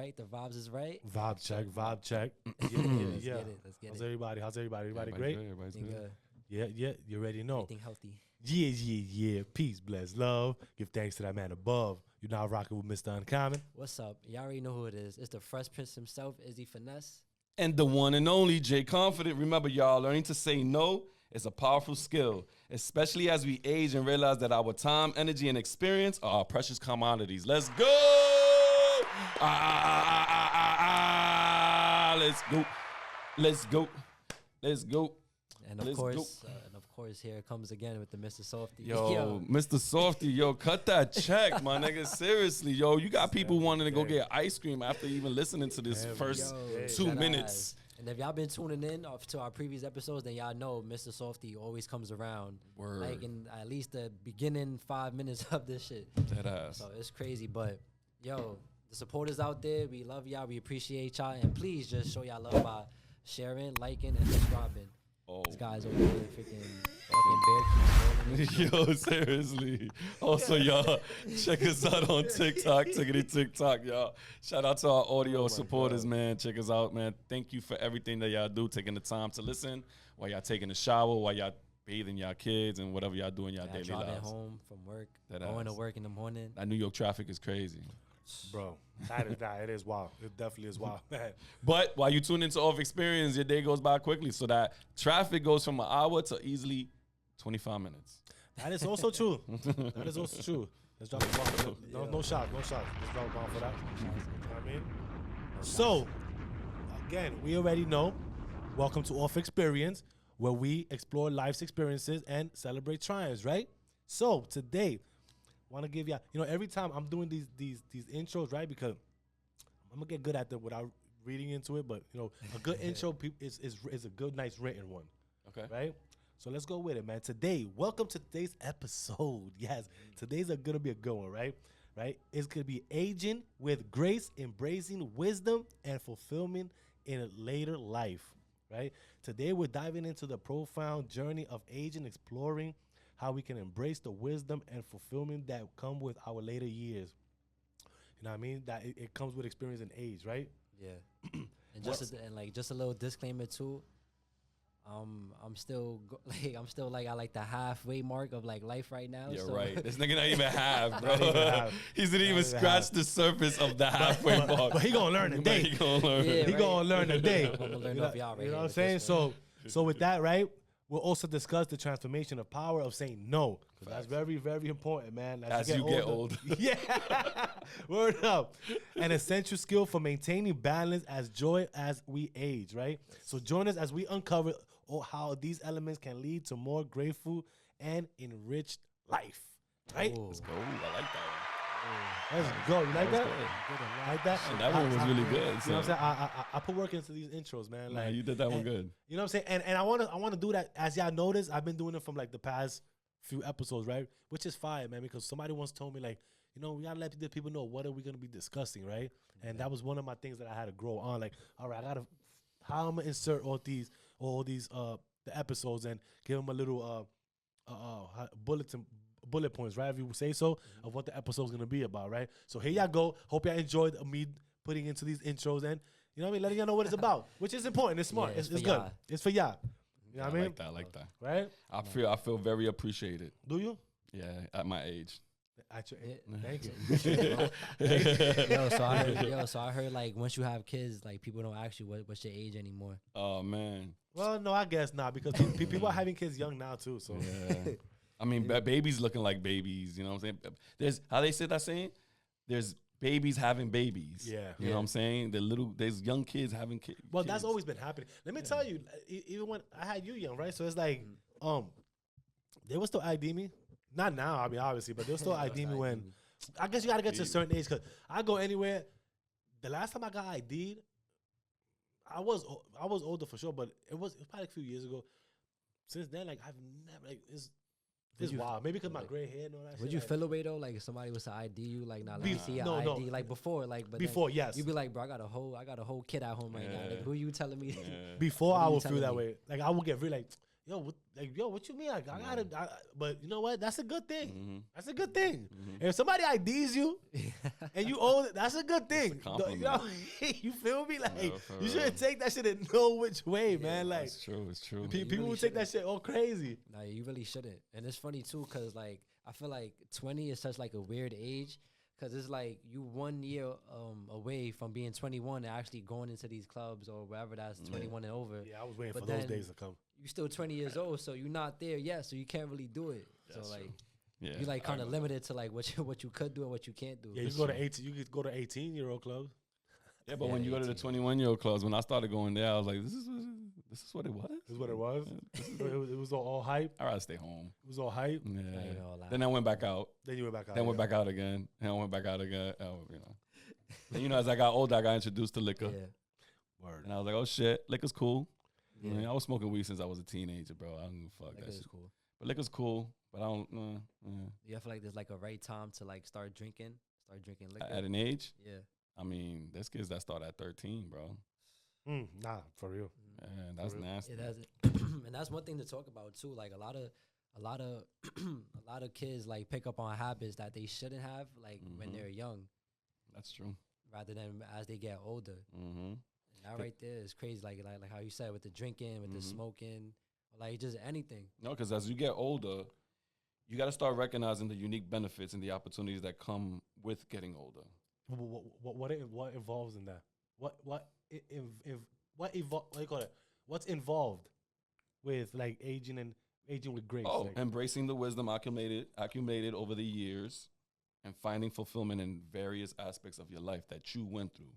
right. The vibes is right. Vibe check. Let's Yeah. get How's it. everybody? Everybody great? Everybody's Everything good. good. Yeah. You already know. Everything healthy. Yeah. Peace, bless, love. Give thanks to that man above. You're now rocking with Mr. Uncommon. What's up? Y'all already know who it is. It's the Fresh Prince himself, Izzy Finesse. And the one and only Jay Confident. Remember, y'all, learning to say no is a powerful skill, especially as we age and realize that our time, energy, and experience are our precious commodities. Let's go! Let's go. And of course, here it comes again with the Mr. Softy. Yo, Mr. Softy, cut that check, my nigga. Seriously, you got people wanting to go get ice cream after even listening to this first 2 minutes. And if y'all been tuning in to our previous episodes, then y'all know Mr. Softy always comes around. Word. Like in at least the beginning 5 minutes of this shit. That ass. So it's crazy, but the supporters out there, we love y'all, we appreciate y'all, and please just show y'all love by sharing, liking, and subscribing. Oh. This guy's over here fucking bear keeps rolling. Yo, seriously. Also, y'all, check us out on TikTok, TikTok, y'all. Shout out to our audio supporters, man. Check us out, man. Thank you for everything that y'all do, taking the time to listen while y'all taking a shower, while y'all bathing y'all kids, and whatever y'all do in y'all daily driving lives. home from work, That going ass. to work in the morning. That New York traffic is crazy. Bro, it is wild. It definitely is wild, man. But while you tune into Off Xperience, your day goes by quickly. So that traffic goes from an hour to easily 25 minutes. That is also true. Let's drop the bomb. No shot. Let's drop a bomb for that. You know what I mean? So, again, we already know. Welcome to Off Xperience, where we explore life's experiences and celebrate triumphs, right? So, today, want to give you, every time I'm doing these intros, right? Because I'm gonna get good at them without reading into it, but a good intro is a good, nice written one. Okay. Right? So let's go with it, man. Welcome to today's episode. Yes, today's gonna be a good one, right? Right? It's gonna be aging with grace, embracing wisdom and fulfillment in a later life. Right? Today we're diving into the profound journey of aging, exploring how we can embrace the wisdom and fulfillment that come with our later years. You know what I mean? That it comes with experience and age, right? Yeah. And just a little disclaimer too. I'm still at the halfway mark of life right now. You're so right. This nigga not even half, bro. Not even half. He didn't even scratch the surface of the halfway mark. But he gonna learn today. He gonna learn. Yeah, He right. gonna learn today. I'm gonna learn off y'all right You know here what I'm with saying? this one. So with that, right? We'll also discuss the transformation of power of saying no. 'Cause that's very, very important, man. As you get older. Yeah. Word up. An essential skill for maintaining balance as joy as we age, right? So join us as we uncover how these elements can lead to more grateful and enriched life. Right? Ooh. Let's go. I like that Let's go. You like that? good. Like that? And that one was really good. You know what I'm saying? I put work into these intros, man. Nah, you did that one good. You know what I'm saying? And I wanna do that. As y'all notice, I've been doing it from the past few episodes, right? Which is fire, man, because somebody once told me we gotta let the people know what are we gonna be discussing, right? And that was one of my things that I had to grow on. All right, how I'm gonna insert all these the episodes and give them a little bullet points, right? If you say so, of what the episode's gonna be about, right? So here y'all go. Hope y'all enjoyed me putting into these intros and letting y'all know what it's about, which is important. It's smart. Yeah, it's it's for good. y'all. It's for y'all. You know what I mean? I like that. Right? I feel very appreciated. Do you? Yeah, at my age. Thank you. So I heard once you have kids, people don't ask you what's your age anymore. Oh man. Well, no, I guess not because people are having kids young now too. So Yeah. I mean, babies looking like babies. You know what I'm saying? There's how they say that saying. There's babies having babies. Yeah. You know what I'm saying? There's young kids having kids. Well, that's always been happening. Let me tell you, even when I had you young, right? So it's they will still ID me. Not now, I mean, obviously, but they'll still ID me when. I guess you got to get to a certain age because I go anywhere. The last time I got ID'd, I was older for sure, but it was probably a few years ago. Since then, I've never it's wild. Maybe because my gray hair and all that. Would shit, you feel away though, if somebody was to ID you, see your no, ID, before, but before, yes. You'd be like, bro, I got a whole kid at home right now. Who you telling me? Before I would feel telling that me? way. I would get really what you mean? I gotta. But you know what? That's a good thing. That's a good thing. If somebody IDs you and you own it, that's a good thing. You feel me? Like you shouldn't take that shit in no which way, man. Like it's true. It's true. People will take that shit all crazy. Nah, you really shouldn't. And it's funny too, cause like I feel like 20 is such like a weird age. Cause it's like you 1 year away from being 21 and actually going into these clubs or wherever that's 21 and over. Yeah, I was waiting for those days to come. You still 20 years old, so you're not there yet, so you can't really do it. That's so like, true. you like kind of limited to like what you could do and what you can't do. Yeah, you go to 18. You could go to 18-year-old clubs. Yeah, but when you go to the 21-year-old clubs, when I started going there, I was like, this is what it was. This is what it was. It was all hype. I'd rather stay home. It was all hype. Yeah. All Then I went back out. Then you went back out. Then went back out again. And I went back out again. And, as I got older, I got introduced to liquor. Yeah. Word. And I was like, oh shit, liquor's cool. Yeah. I mean, I was smoking weed since I was a teenager, bro. I don't give a fuck. Like That it's shit. cool. But liquor's cool. But I don't. Do you feel like there's like a right time to like start drinking liquor? At an age, Yeah. I mean, there's kids that start at 13, bro. Nah, for real. Man, that's For real. nasty. It has, and that's one thing to talk about too. Like a lot of kids like pick up on habits that they shouldn't have, like when they're young, That's true. rather than as they get older. Mm-hmm. And that right there is crazy. Like how you said with the drinking, with the smoking, like just anything. No, because as you get older, you got to start recognizing the unique benefits and the opportunities that come with getting older. What involves in that? What do you call it? What's involved with like aging with grace? Oh, like, embracing the wisdom accumulated over the years and finding fulfillment in various aspects of your life that you went through.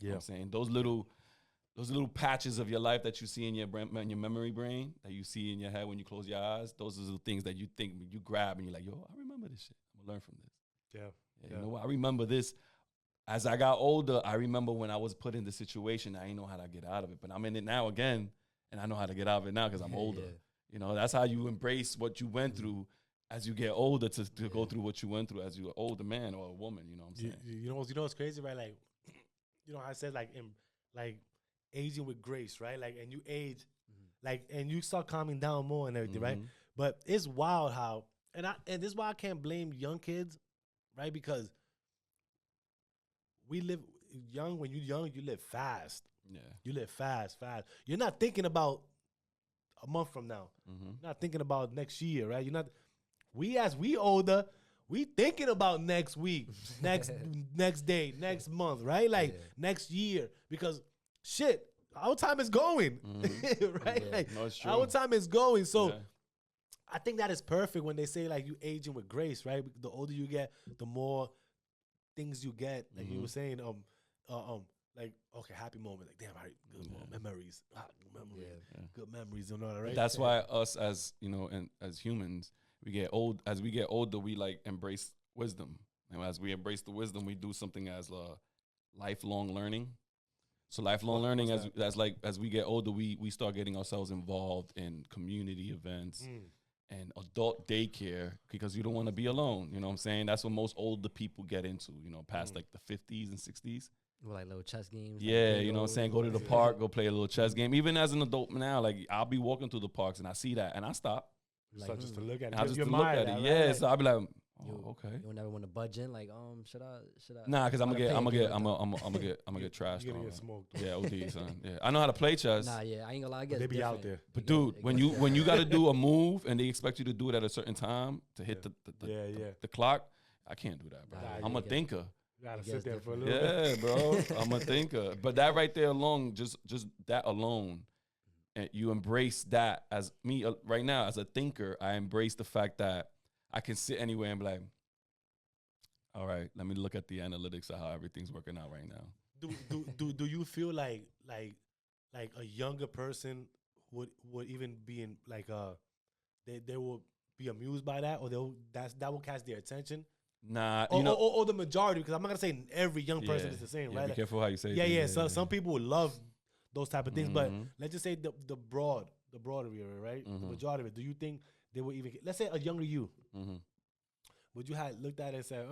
You know what I'm saying? Those little patches of your life that you see in your memory brain, that you see in your head when you close your eyes, those are the things that you think you grab and you're like, yo, I remember this shit. I'm gonna learn from this. Yeah. You know what? I remember this. As I got older, I remember when I was put in the situation, I didn't know how to get out of it. But I'm in it now again, and I know how to get out of it now because I'm older. Yeah. You know, that's how you embrace what you went through as you get older to go through what you went through as you're an older man or a woman. You know what I'm saying? You know what's crazy, right? Like, I said like aging with grace, right? Like, and you age, like, and you start calming down more and everything, right? But it's wild how, and this is why I can't blame young kids, right? Because we live young. When you're young, you live fast. Yeah. You live fast. You're not thinking about a month from now. You're not thinking about next year, right? You're not. As we older, we thinking about next week, next day, next month, right? Like next year, because shit, our time is going, right? Yeah. Like, No, it's true. our time is going. So I think that is perfect when they say like you aging with grace, right? The older you get, the more things you get. Like you were saying, like, okay, happy moment. Like, damn, all right, good memories. Good memories, you know, right? That's why us as, and as humans, we get old. As we get older, we like embrace wisdom. And as we embrace the wisdom, we do something as lifelong learning. So lifelong learning, as we get older, we start getting ourselves involved in community events and adult daycare because you don't want to be alone. You know what I'm saying? That's what most older people get into, past like the 50s and 60s. Like little chess games. Yeah, you know what I'm saying? Go to the park, go play a little chess game. Even as an adult now, like I'll be walking through the parks and I see that and I stop. Like, just to look at it. I just Your to look mind, at it. right? Yeah, so I'll be like, okay. You don't ever want to budge in, like, should I? Nah, because I'm gonna get trashed. You're gonna get smoked. Yeah, OD, son. Yeah, I know how to play chess. Nah, yeah, I ain't gonna lie. I guess They be out there. But dude, when you got to do a move and they expect you to do it at a certain time to hit the clock, I can't do that, bro. Nah, I'm a thinker. You gotta sit there for a little bit. Yeah, bro. I'm a thinker. But that right there alone, just that alone, and you embrace that as me right now as a thinker. I embrace the fact that I can sit anywhere and be like, all right, let me look at the analytics of how everything's working out right now. Do you feel like a younger person would even be in like they will be amused by that, or that will catch their attention? Nah, or the majority, because I'm not gonna say every young person is the same, right? Be careful how you say. Yeah. So some people would love those type of things, but let's just say the broader right? The majority of it. Do you think they would even? Let's say a younger you. Would you have looked at it and said,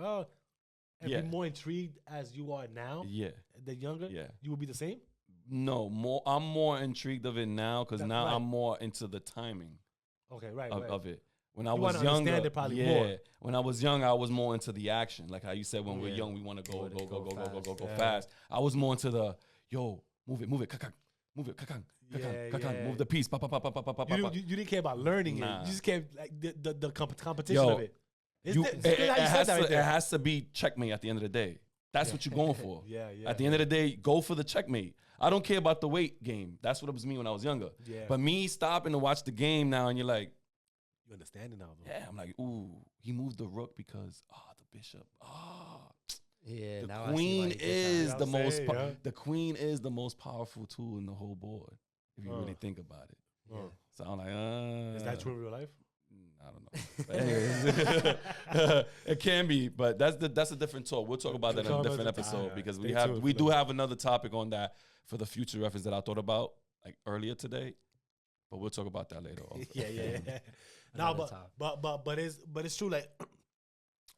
and be more intrigued as you are now? Yeah. The younger? Yeah. You would be the same? No, I'm more intrigued of it now because now I'm more into the timing Okay, of it. When I You was wanna younger, understand it probably yeah. more. When I was young, I was more into the action. Like how you said, when we're Yeah. young, we want to go Yeah. fast. I was more into the move it, kakang, move it, kakang, move the piece, You didn't care about learning Nah. it. You just cared like the competition of it. It's It good how you said that right there. has to be checkmate at the end of the day. That's what you're going for. Yeah. At the end of the day, go for the checkmate. I don't care about the weight game. That's what it was me when I was younger. Yeah. But me stopping to watch the game now, and you're like, You understand it now, though. yeah, I'm like, ooh, he moved the rook because the bishop. Yeah, The now I see queen why he did that. is that. the I'm most. saying, yeah. The queen is the most powerful tool in the whole board, if you really think about it. Yeah. So I'm like, Is that true in real life? I don't know. But anyways, it can be, but that's a different talk. We'll talk about that in a different episode because we do have another topic on that for the future reference that I thought about like earlier today, but we'll talk about that later. Also. Yeah. No, but it's true. Like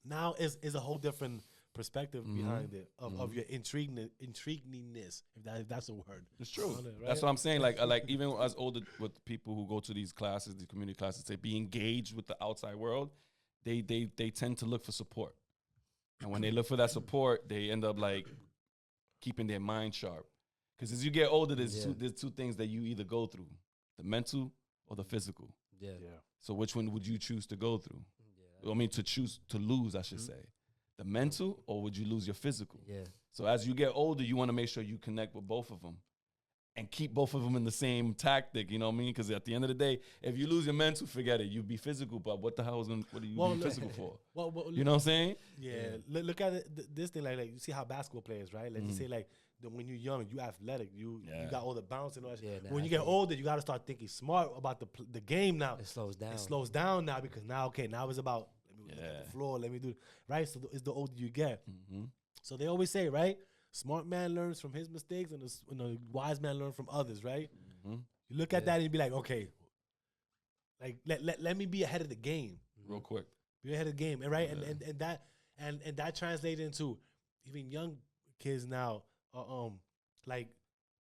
now is a whole different perspective behind it of your intriguingness, if that's a word. It's true. Right? That's what I'm saying. Like even as older with people who go to these classes, these community classes, they be engaged with the outside world. They tend to look for support, and when they look for that support, they end up like keeping their mind sharp. Because as you get older, there's two things that you either go through: the mental or the physical. Yeah. So which one would you choose to go through? I mean, to lose, I should say. The mental, or would you lose your physical? Yeah. So as you get older, you want to make sure you connect with both of them and keep both of them in the same tactic, you know what I mean? Because at the end of the day, if you lose your mental, forget it. You'd be physical, but what the hell what are you be physical for? You know what I'm saying? Yeah. Look at it, this thing, like you see how basketball players, right? Let's just say like when you're young, you athletic, you got all the bounce and all that shit. Yeah, When you get older, you got to start thinking smart about the game now. It slows down. It slows down now because now it's about look at the floor, let me do it. Right? So it's the older you get. So they always say, right? Smart man learns from his mistakes and the wise man learns from others, right? You look at that and you be like, okay, like let me be ahead of the game. Real quick. Be ahead of the game. And right? And that translates into even young kids now like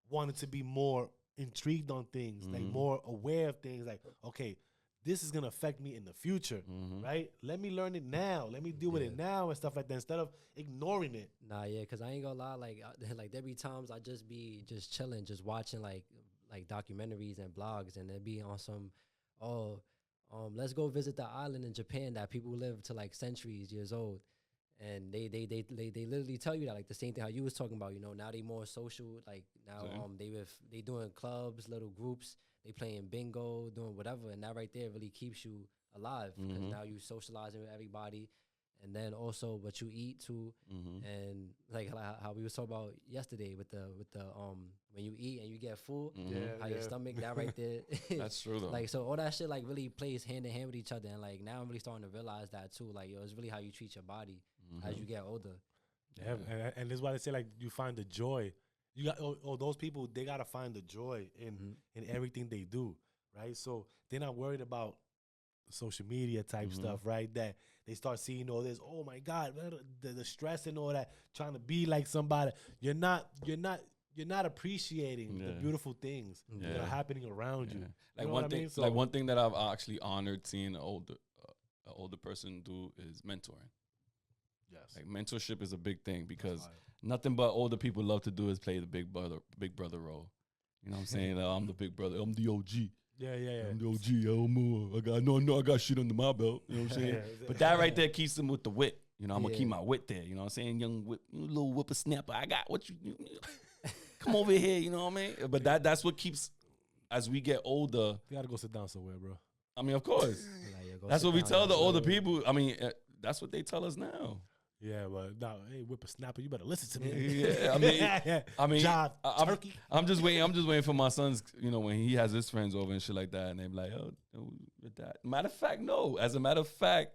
wanting to be more intrigued on things, like more aware of things, like, okay, this is gonna affect me in the future, right? Let me learn it now. Let me deal with it now and stuff like that instead of ignoring it. Nah, yeah, because I ain't gonna lie, like there be times I just be just chilling, just watching like documentaries and blogs, and it be on some, let's go visit the island in Japan that people live to like centuries years old, and they literally tell you that, like the same thing how you was talking about, you know, now they more social, like now they doing clubs, little groups. They playing bingo, doing whatever, and that right there really keeps you alive because now you socializing with everybody, and then also what you eat too, and like how we was talking about yesterday with the when you eat and you get full, how your stomach, that right there. That's true though. Like so all that shit like really plays hand in hand with each other, and like now I'm really starting to realize that too. Like yo, it's really how you treat your body as you get older. Yeah, and this is why they say like you find the joy. You got those people, they gotta find the joy in everything they do, right? So they're not worried about social media type stuff, right? That they start seeing all this. Oh my God, the stress and all that, trying to be like somebody. You're not appreciating the beautiful things that are happening around you. Like you know one what thing, I mean? So, like one thing that I've actually honored seeing an older person do is mentoring. yes, Like mentorship is a big thing because nothing but older people love to do is play the big brother role. You know what I'm saying? I'm the big brother. I'm the OG. yeah. I'm the OG. I got shit under my belt. You know what I'm saying? But that right there keeps them with the wit. You know, I'm gonna keep my wit there. You know what I'm saying? Young whip, little whippersnapper. I got what you come over here. You know what I mean? But that's what keeps, as we get older. You gotta go sit down somewhere, bro. I mean, of course. Like, yeah, That's what we tell the older people. I mean, that's what they tell us now. Yeah, but no, hey, whippersnapper, you better listen to me. Yeah, I mean, turkey. I'm just waiting for my son's, you know, when he has his friends over and shit like that, and they be like, oh, with that. Matter of fact, no. As a matter of fact,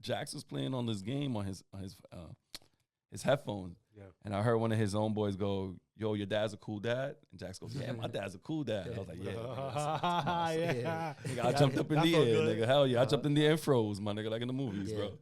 Jax was playing on this game on his headphones, and I heard one of his own boys go, "Yo, your dad's a cool dad," and Jax goes, "Yeah, my dad's a cool dad." I was like, "Yeah, nigga, I jumped up in the air, nigga. Hell yeah, I jumped in the air and froze, my nigga, like in the movies, bro."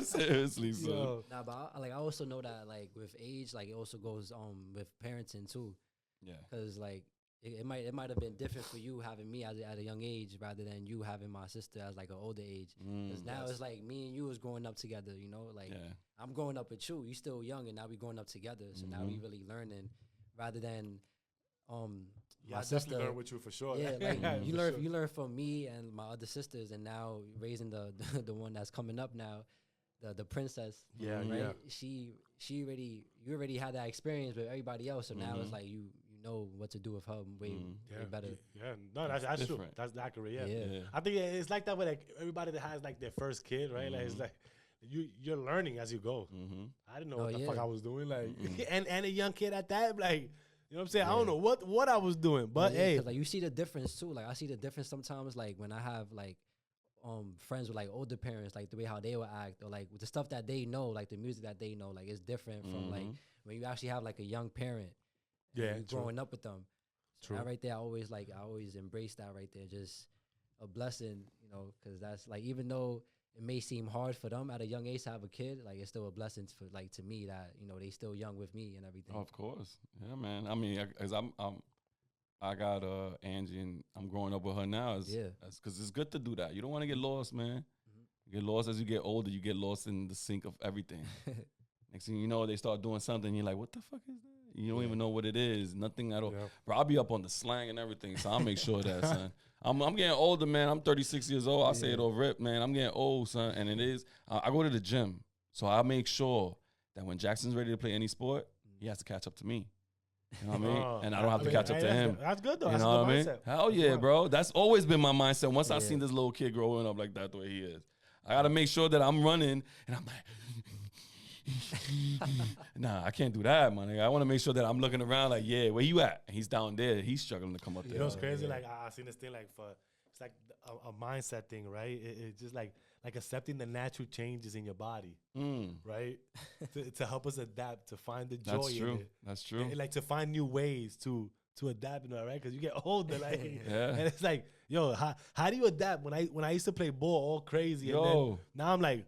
Seriously, so. Nah, but I also know that like with age, like it also goes with parenting too, Yeah. Because like it might have been different for you having me at a young age rather than you having my sister as like an older age. Because now it's like me and you was growing up together, you know, like I'm growing up with you. You still young, and now we growing up together. So now we really learning rather than Yeah, my I sister. definitely learn with you for sure. Yeah, like you For learn sure. you learn from me and my other sisters, and now raising the the one that's coming up now, the princess. Yeah, right. yeah. You already had that experience with everybody else, so now it's like you know what to do with her way better. Yeah, no, that's true. different. That's accurate. Yeah. Yeah. I think it's like that with like everybody that has like their first kid, right? Like it's like you're learning as you go. I didn't know what the fuck I was doing, like, and a young kid at that, like, you know what I'm saying? I don't know what I was doing, but hey, 'cause, like you see the difference too. Like I see the difference sometimes, like when I have like friends with like older parents, like the way how they would act, or like with the stuff that they know, like the music that they know, like it's different from like when you actually have like a young parent. Yeah, you growing up with them. So True. that right there, I always embrace that right there. Just a blessing, you know, because that's like, even though it may seem hard for them at a young age to have a kid, like it's still a blessing for like to me that, you know, they still young with me and everything. Of course. Yeah, man. I mean, as I got Angie, and I'm growing up with her now. That's because it's good to do that. You don't want to get lost, man. You get lost as you get older. You get lost in the sync of everything. Next thing you know, they start doing something. You're like, what the fuck is that? You don't even know what it is. Nothing at all. Yeah. Bro, I'll be up on the slang and everything, so I'll make sure that, son. I'm getting older, man. I'm 36 years old. I say it over rip, man. I'm getting old, son. And it is. I go to the gym, so I make sure that when Jackson's ready to play any sport, he has to catch up to me. You know what I mean? And I don't have to catch up to him. That's good, though. You know what I mean? Hell yeah, bro. That's always been my mindset. Once I seen this little kid growing up like that, the way he is, I got to make sure that I'm running, and I'm like, nah, I can't do that, man. I want to make sure that I'm looking around like, yeah, where you at? And he's down there. He's struggling to come up there. You know what's crazy? Like, I seen this thing like it's like a mindset thing, right? It's just like accepting the natural changes in your body, right? to help us adapt, to find the joy in it. That's true. And, like, to find new ways to adapt, you know, right? Because you get older, like, and it's like, yo, how do you adapt? When I used to play ball all crazy, and then now I'm like,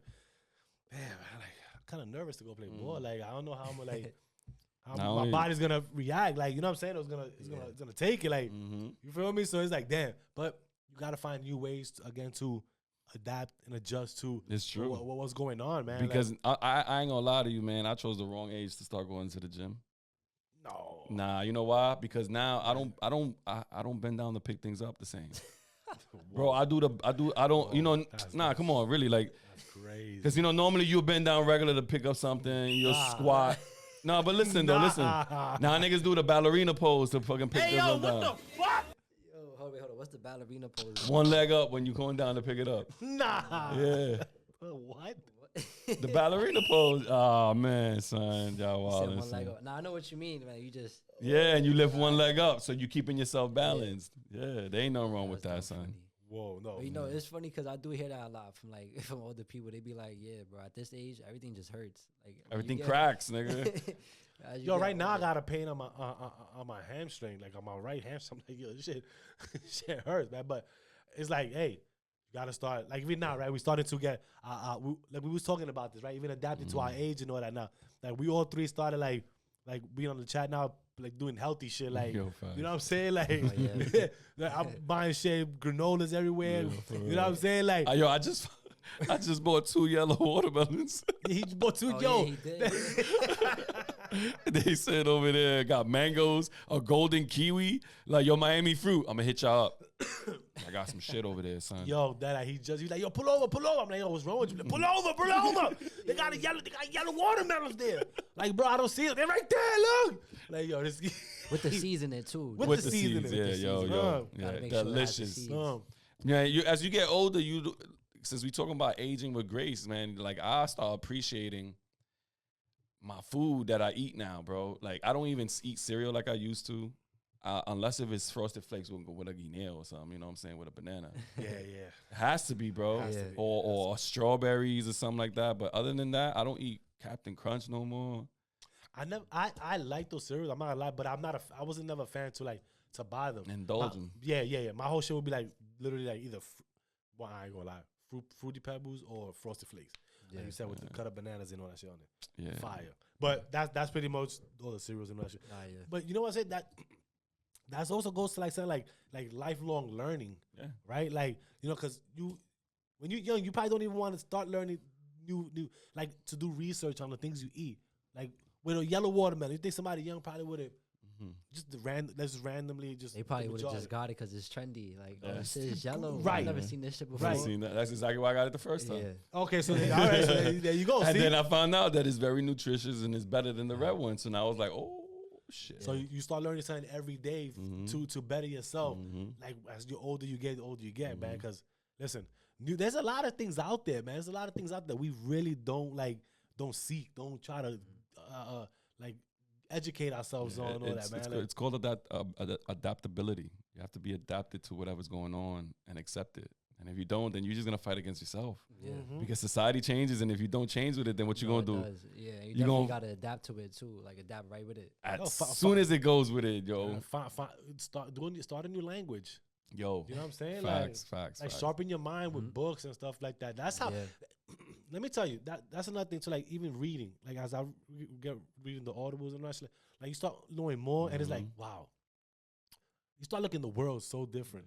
damn, I'm kind of nervous to go play ball. Like, I don't know how I'm gonna, like, how my body's gonna react. Like, you know what I'm saying? It's gonna take it. Like, you feel me? So it's like, damn. But you gotta find new ways to adapt and adjust to. It's true. What's going on, man? Because like, I ain't gonna lie to you, man. I chose the wrong age to start going to the gym. No. Nah, you know why? Because now I don't bend down to pick things up the same. Bro, I don't. You know, nah, come on, really, like. Crazy. Because, you know, normally you'll bend down regular to pick up something, you'll squat. No, but listen, though, listen. Now niggas do the ballerina pose to fucking pick this up down. What the fuck? Yo, hold on. What's the ballerina pose? One leg up when you going down to pick it up. Nah. Yeah. What? The ballerina pose. Oh, man, son. Y'all wild. One leg up. Nah, I know what you mean, man. You just... Yeah, and you lift one leg up, so you keeping yourself balanced. Yeah, there ain't nothing wrong with that, son. Funny. Whoa, no. But, you know, it's funny because I do hear that a lot from older people. They be like, yeah, bro, at this age, everything just hurts. Like everything cracks, nigga. Yo, right now I got a pain on my hamstring, like on my right hamstring. I'm like, yo, this shit hurts, man. But it's like, hey, you gotta start. Like even now, right? We started to get, we was talking about this, right? Even adapting to our age and all that now. Like we all three started like being on the chat now, like doing healthy shit, like you know what I'm saying, like, like I'm buying shit, granolas everywhere. You know what I'm saying, like yo, I just bought 2 yellow watermelons. He bought 2. Yeah, he did. They said over there got mangoes, a golden kiwi, like yo Miami fruit. I'm gonna hit y'all up. I got some shit over there, son. Yo, he's like, yo, pull over. I'm like, yo, what's wrong with you? Like, pull over. They got yellow watermelons there. Like, bro, I don't see it. They're right there. Look. Like, yo, this with the seasoning too. With the seasoning. Yeah, yo. Yeah, delicious. Yeah, as you get older, since we talking about aging with grace, man, like I start appreciating my food that I eat now, bro. Like I don't even eat cereal like I used to. Unless if it's Frosted Flakes with a guinea or something, you know what I'm saying, with a banana. Yeah. It has to be, bro. Or strawberries or something like that. But other than that, I don't eat Captain Crunch no more. I like those cereals. I'm not gonna lie, but I wasn't never a fan to buy them. Indulge them. Yeah. My whole shit would be like literally like either, I ain't gonna lie, Fruity Pebbles or Frosted Flakes. Like you said, with the cut up bananas and all that shit on it. Yeah. Fire. But that's pretty much all the cereals and all that shit. But you know what I said? That that also goes to like something like lifelong learning, right? Like, you know, because when you're young, you probably don't even want to start learning new like to do research on the things you eat. Like with a yellow watermelon, you think somebody young probably would have just randomly just they probably would have just got it because it's trendy. Like, oh, this is yellow. Right. I've never seen this shit before. I've seen that. That's exactly why I got it the first time. Yeah. Okay, so all right, so there you go. And see? then I found out that it's very nutritious and it's better than the red one. So now I was like, oh shit. So you start learning something every day to better yourself. Like as you're older, you get, man. Because listen, there's a lot of things out there, man. There's a lot of things out there we really don't seek, don't try to like educate ourselves on all that, man. It's called adaptability. You have to be adapted to whatever's going on and accept it. And if you don't, then you're just gonna fight against yourself. Yeah. Because society changes, and if you don't change with it, then what you gonna do? Yeah, you definitely gotta adapt to it too. Like adapt right with it. As soon as it goes with it, yo. Start a new language. Yo. You know what I'm saying? Facts. Like sharpen your mind with books and stuff like that. That's how. Let me tell you, that's another thing to like even reading. Like as I get reading the audibles and that, like you start knowing more, and it's like, wow. You start looking at the world so different.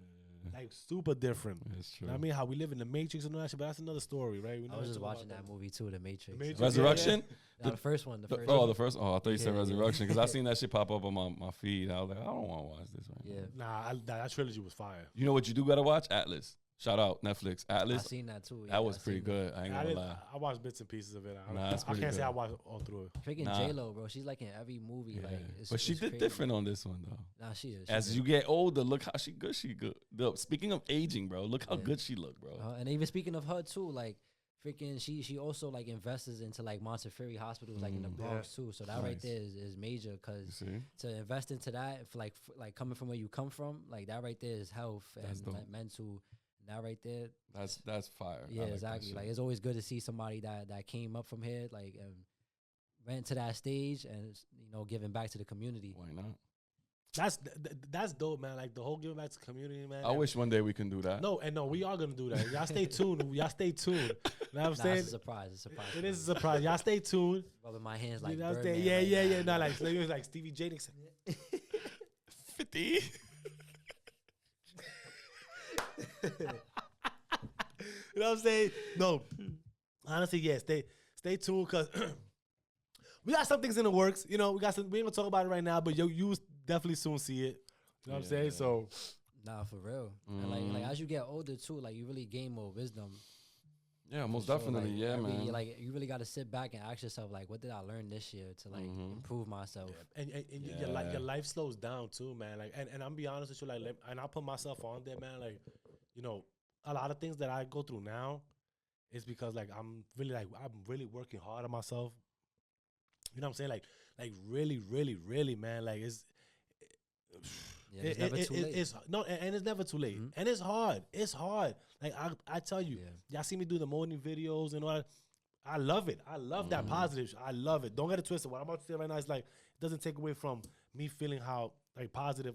Like super different. That's true. You know what I mean, how we live in the Matrix and all that shit, but that's another story, right? I was just watching that movie too, The Matrix. Resurrection? No, the first one. The first Oh, I thought you said Resurrection, because I seen that shit pop up on my feed. I was like, I don't want to watch this right now. Nah, that trilogy was fire. You know what you do gotta watch? Atlas. Shout out Netflix. Atlas. I seen that too. That was pretty good. I ain't gonna lie. I watched bits and pieces of it. I can't say I watched all through it. Freaking J-Lo, bro. She's like in every movie. Yeah. Like, but she did crazy. different on this one though. Nah, she is. As you get older, look how she good. Yo, speaking of aging, bro, look how good she look, bro. And even speaking of her too, like freaking, she also like invests into like Montefiore hospitals, like in the Bronx too. So that right there is major, because to invest into that, for like coming from where you come from, like that right there is health and mental. That right there, that's fire. Yeah, exactly. Like it's always good to see somebody that came up from here, like went to that stage, and giving back to the community. Why not? That's dope, man. Like the whole giving back to the community, man. I wish one day we can do that. No, we are gonna do that. Y'all stay tuned. You know what I'm saying? It's a surprise. It's a surprise. It is a surprise. Y'all stay tuned. Rubbing my hands like yeah. No, like Stevie J. 50. You know what I'm saying? No, honestly, yeah. Stay tuned, because we got some things in the works. We got some. We ain't gonna talk about it right now, but you definitely soon see it. You know what I'm saying? So, nah, for real. And like as you get older too, like you really gain more wisdom. Yeah, most definitely. Like, yeah, man. Like you really got to sit back and ask yourself, like, what did I learn this year to like improve myself? And your life slows down too, man. Like, and I'm gonna be honest with you, like, and I put myself on there, man. Like, a lot of things that I go through now is because I'm really working hard on myself. You know what I'm saying? Like really, really, really, man. Like it's never too late. It's never too late. And it's hard. It's hard. Like I tell you, y'all see me do the morning videos and all that. I love it. I love that positive. I love it. Don't get it twisted. What I'm about to say right now is like, it doesn't take away from me feeling how like positive,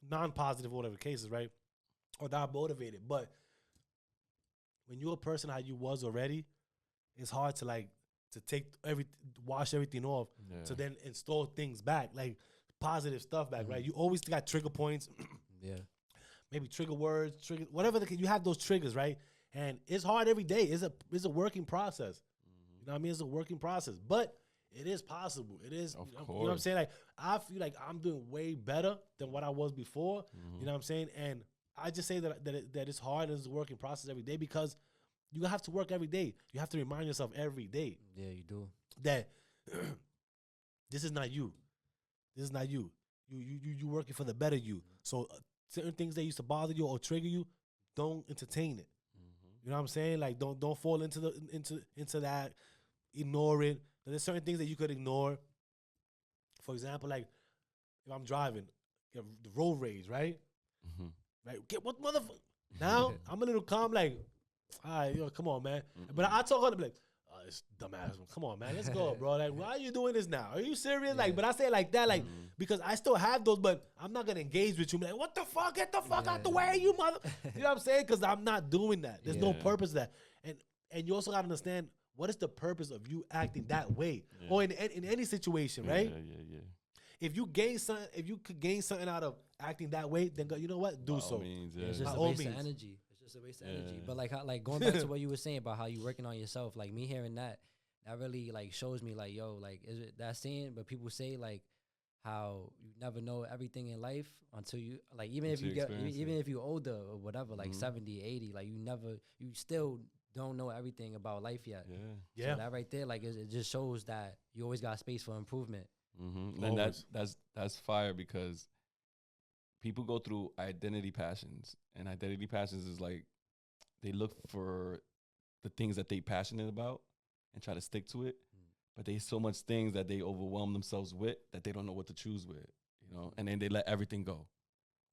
non-positive, whatever the case is, right? Or that I'm motivated. But when you're a person how you was already, it's hard to like wash everything off to then install things back, like positive stuff back, right? You always got trigger points. Maybe trigger words, whatever you have those triggers, right? And it's hard every day. It's a working process. You know what I mean? It's a working process, but it is possible. It is. You know what I'm saying? Like I feel like I'm doing way better than what I was before. You know what I'm saying? And I just say that it's hard and it's a working process every day, because you have to work every day. You have to remind yourself every day. Yeah, you do. That this is not you. This is not you. You working for the better you. So certain things that used to bother you or trigger you, don't entertain it. You know what I'm saying? Like don't fall into that. Ignore it. There's certain things that you could ignore. For example, like if I'm driving, the road rage, right? Right. Get what motherfucker? Now I'm a little calm, like, all right, come on, man. But I talk on them like, oh, this dumbass. Come on, man, let's go, bro. Like, why are you doing this now? Are you serious? Like, but I say it like that, like, because I still have those, but I'm not gonna engage with you. Like, what the fuck? Get the fuck out the way, you mother. You know what I'm saying? Because I'm not doing that. There's no purpose to that. And you also gotta understand, what is the purpose of you acting that way, or in any situation, right? if you could gain something out of acting that way, then you know what, do By so. all means, yeah. It's just By a all waste of means. energy. It's just a waste of energy. Yeah. But like going back to what you were saying about how you working on yourself, like me hearing that really like shows me like, yo, like is it that saying? But people say like how you never know everything in life until you like even if Until you you get experience even it. if you're older or whatever, like 70, 80, like you still don't know everything about life yet. Yeah. Yeah. So that right there, like it just shows that you always got space for improvement. Mm-hmm. And Always. that's fire because people go through identity passions, and identity passions is like they look for the things that they passionate about and try to stick to it. But there's so much things that they overwhelm themselves with that they don't know what to choose with, you know, and then they let everything go.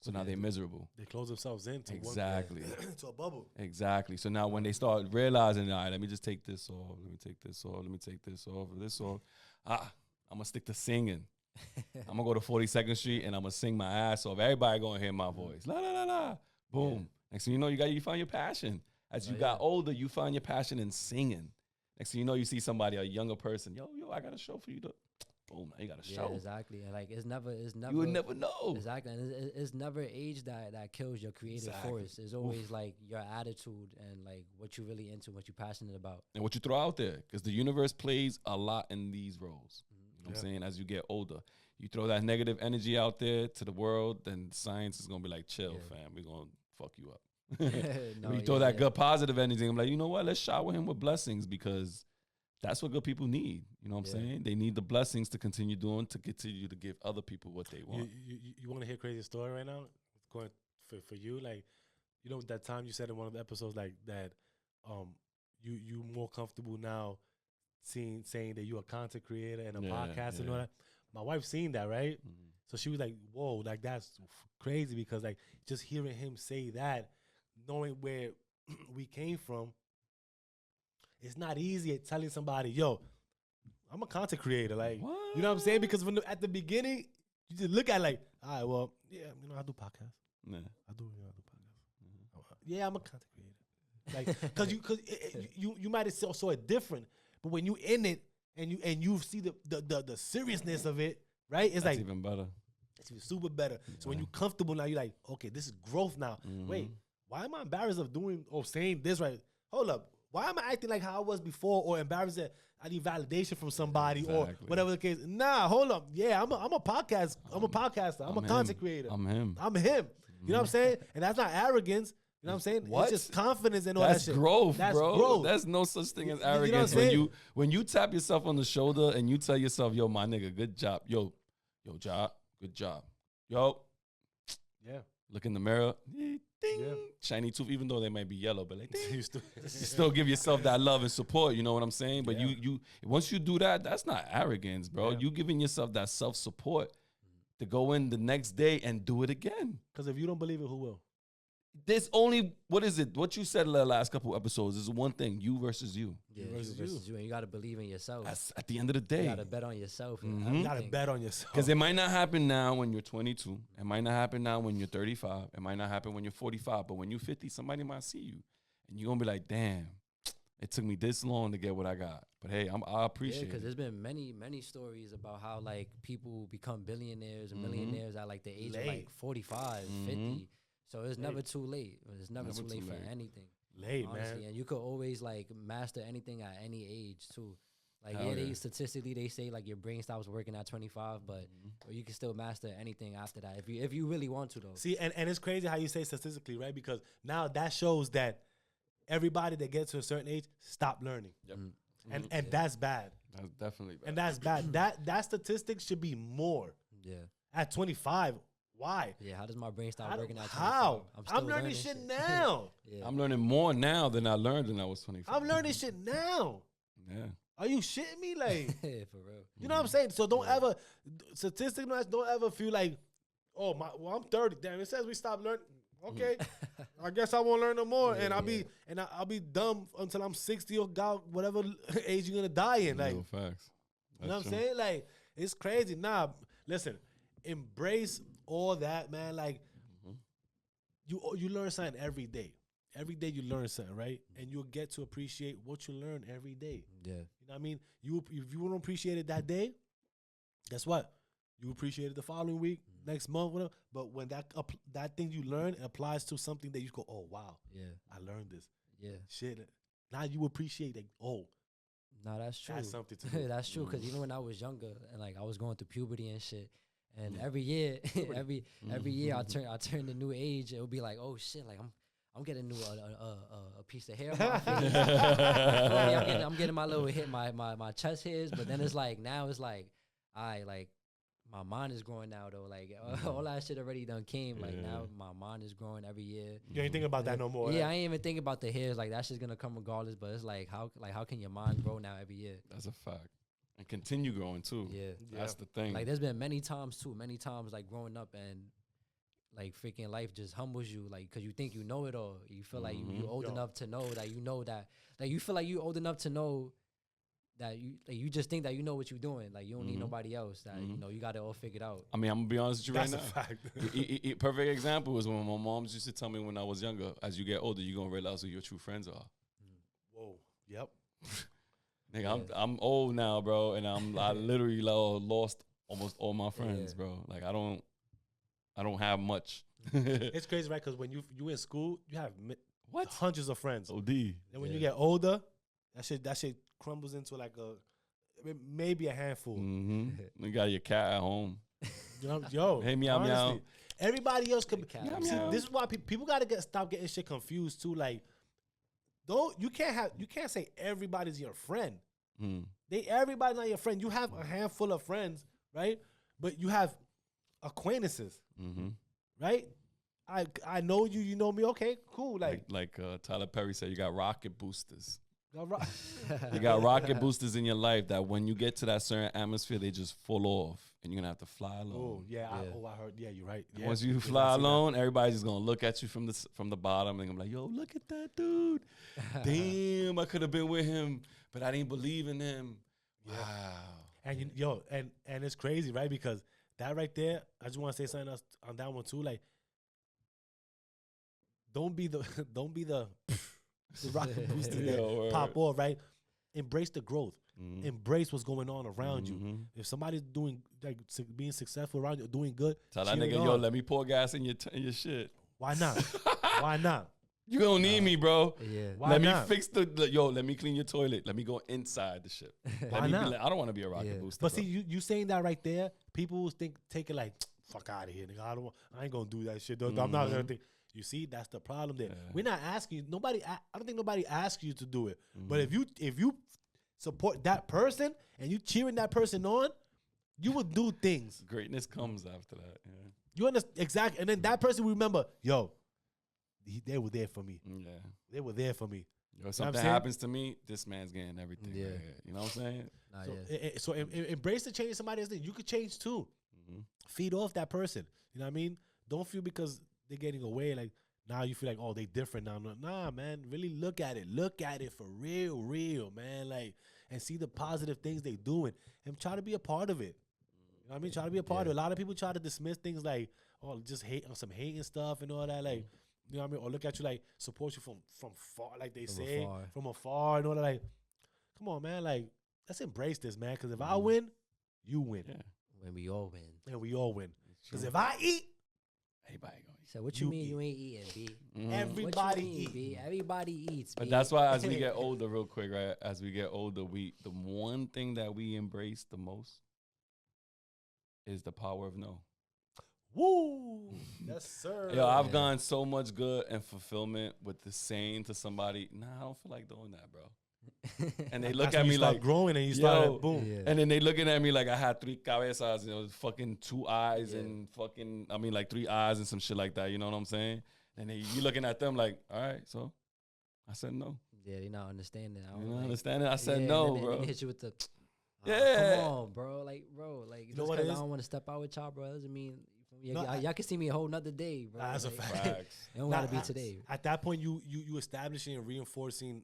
So now they're miserable. They close themselves in to Exactly. to a bubble. Exactly. So now when they start realizing, all right, let me just take this off, let me take this off, let me take this off, this off. I'm going to stick to singing. I'm going to go to 42nd Street and I'm going to sing my ass off. Everybody going to hear my voice. La, la, la, la. Boom. Next thing you know, you find your passion. As you got older, you find your passion in singing. Next thing you know, you see somebody, a younger person. Yo, I got a show for you to. Boom, now you got a Yeah, show. exactly. And like it's never. You would never know. Exactly, and it's never age that kills your creative force. It's always like your attitude and like what you're really into, what you're passionate about. And what you throw out there, because the universe plays a lot in these roles. You know what I'm saying? As you get older, you throw that negative energy out there to the world, then science is gonna be like, chill, fam. We're gonna fuck you up. No, When you throw that good positive energy, I'm like, you know what? Let's shower him with blessings because that's what good people need. You know what I'm saying? They need the blessings to continue doing, to continue to give other people what they want. You want to hear a crazy story right now? Going for you, like, you know, that time you said in one of the episodes, like that, you more comfortable now saying that you're a content creator and a podcast and all that. My wife seen that, right? So she was like, whoa, like that's crazy because like just hearing him say that, knowing where we came from, it's not easy at telling somebody, yo, I'm a content creator. Like, you know what I'm saying? Because at the beginning, you just look at like, all right, well, yeah, you know, I do podcasts. Yeah. I do podcasts. Yeah, I'm a content creator. Like, cause you might have saw it different, but when you in it and you see the seriousness of it, right? It's That's like even better. it's even super better. So when you're comfortable now, you're like, okay, this is growth now. Wait, why am I embarrassed of doing or saying this right? Hold up. Why am I acting like how I was before or embarrassed that I need validation from somebody or whatever the case? Nah, hold up. Yeah, I'm a podcast. I'm a podcaster. I'm a content creator. I'm him. I'm him. You know what I'm saying? And that's not arrogance. You know what I'm saying? What? It's just confidence and all That's that shit. growth, That's bro. growth. There's no such thing as You know what I'm arrogance. saying? When you tap yourself on the shoulder and you tell yourself, yo, my nigga, good job. Yo, job, good job. Yo, Yeah. look in the mirror. Ding, Yeah. shiny tooth, even though they might be yellow, but like, ding. You still- You still give yourself that love and support. You know what I'm saying? But you once you do that, that's not arrogance, bro. Yeah. You giving yourself that self-support to go in the next day and do it again. Because if you don't believe it, who will? There's only, what is it? What you said in the last couple episodes is one thing, you versus you. Yeah, versus you versus you, and you got to believe in yourself. That's at the end of the You day. got to bet on yourself. and You got to everything. bet on yourself. Because it might not happen now when you're 22. It might not happen now when you're 35. It might not happen when you're 45. But when you're 50, somebody might see you. And you're going to be like, damn, it took me this long to get what I got. But hey, I appreciate because it. there's been many stories about how like people become billionaires and millionaires at like the age of Late. like 45, 50. So it's never too late. It's never too late for anything. Late, Honestly, man. and you could always like master anything at any age too. Like Hell yeah. statistically they say like your brain stops working at 25, but or you can still master anything after that if you really want to though. See, and it's crazy how you say statistically, right? Because now that shows that everybody that gets to a certain age stop learning. Yep. And that's bad. That's definitely bad. And that's bad. that statistic should be more. Yeah. At 25. Why? Yeah, how does my brain stop I don't- working at 25? How? still I'm learning shit now. Yeah. I'm learning more now than I learned when I was 25. I'm learning shit now. Yeah. Are you shitting me? Like, For real. you know what I'm saying? So don't ever, statistically, don't ever feel like, oh, I'm 30. Damn, it says we stop learning. Okay, I guess I won't learn no more, and I'll be dumb until I'm 60 or God, whatever age you're gonna die in. Like, No facts. you know what I'm saying? Like, it's crazy. Nah, listen, embrace all that, man. Like, you learn something every day. Every day you learn something, right? And you'll get to appreciate what you learn every day. Yeah. You know what I mean? If you don't appreciate it that day, guess what? You appreciate it the following week, next month, whatever. But when that thing you learn applies to something that you go, oh wow, I learned this. Yeah. Shit. Now you appreciate it. Oh. No, that's true. That's something to do. That's true, because even when I was younger and like I was going through puberty and shit, and every year, every year I turn the new age, it would be like, oh shit, like I'm getting a piece of hair on my face. I'm getting my little hit, my chest hairs, but then it's like now it's like my mind is growing now though. Like all that shit already done came. Like now my mind is growing every year. You ain't thinking about that no more. Yeah, I ain't even thinking about the hairs. Like that's just gonna come regardless. But it's like how can your mind grow now every year? That's a fact. And continue growing too. Yeah. That's the thing. Like there's been many times like growing up and like freaking life just humbles you, like because you think you know it all. You feel like you old enough to know that you know that. Like you feel like you old enough to know that you just think that you know what you're doing. Like you don't need nobody else. That you know you got it all figured out. I mean, I'm gonna be honest with you That's right a now. fact. Perfect example is when my mom used to tell me when I was younger. As you get older, you're gonna realize who your true friends are. Whoa. Yep. Nigga, I'm old now, bro, and I literally lost almost all my friends, bro. Like I don't have much. It's crazy, right? Because when you in school, you have hundreds of friends. OD. And when you get older, that shit crumbles into like maybe a handful. You got your cat at home. Yo, hey, meow, meow. Everybody else could. Meow, See, meow. this is why people got to stop getting shit confused too. Like, you can't say everybody's your friend. Everybody's not your friend. You have a handful of friends, right? But you have acquaintances, right? I know you. You know me. Okay, cool. Like Tyler Perry said, you got rocket boosters. You got rocket boosters in your life that when you get to that certain atmosphere, they just fall off, and you're gonna have to fly alone. Oh yeah, I heard. Yeah, you're right. Yeah. Once you fly alone, everybody's just gonna look at you from the bottom, and I'm like, yo, look at that dude. Damn, I could have been with him, but I didn't believe in him. Wow. And and it's crazy, right? Because that right there, I just want to say something else on that one too. Like, don't be the rocket booster that pop off, right? Embrace the growth. Embrace what's going on around you. If somebody's doing like being successful around you, doing good, tell that nigga, yo, let me pour gas in your shit. Why not? Why not? You don't need me, bro. Yeah. Let me fix let me clean your toilet. Let me go inside the shit. Why not? I don't want to be a rocket booster. But see, you saying that right there, people will take it like, fuck out of here, nigga. I ain't gonna do that shit. I'm not gonna think. You see, that's the problem there. We're not asking you. I don't think nobody asks you to do it. But if you support that person and you cheering that person on, you will do things. Greatness comes after that. Yeah. You understand exactly, and then that person will remember, yo, they were there for me. Yeah, they were there for me. Yo, something happens to me, this man's getting everything. Yeah, right, you know what I'm saying? So embrace the change somebody else. You could change too. Feed off that person. You know what I mean? Don't feel because they're getting away like now you feel like, oh, they different now. Nah, man, really look at it. Look at it for real, man. Like, and see the positive things they doing and try to be a part of it. You know what I mean? Try to be a part of it. A lot of people try to dismiss things like, oh, just hate on some hating stuff and all that. Like, you know what I mean? Or look at you like support you from far, like they say, from afar and all that. Like, come on, man. Like, let's embrace this, man. Because if I win, you win. Yeah. When we all win. And we all win. Because if I eat, everybody going. So what you mean you ain't eating, B? Everybody eat, B? Everybody eats, B. But that's why as we get older, real quick, right? As we get older, the one thing that we embrace the most is the power of no. Woo! Yes, sir. Yo, I've gone so much good and fulfillment with the saying to somebody, nah, I don't feel like doing that, bro. And they look at me like growing and you start boom. Yeah. And then they looking at me like I had 3 cabezas, you know, fucking 2 eyes and fucking, I mean like 3 eyes and some shit like that, you know what I'm saying? And you looking at them like, all right, so I said no. Yeah, they not understanding. You not understanding? I said no, bro. And they hit you with the, yeah. come on, bro. Like, you know what it is? I don't want to step out with y'all, bro. Doesn't mean y'all can see me a whole nother day, bro. That's like, a fact. It don't gotta be today. At that point, you establishing and reinforcing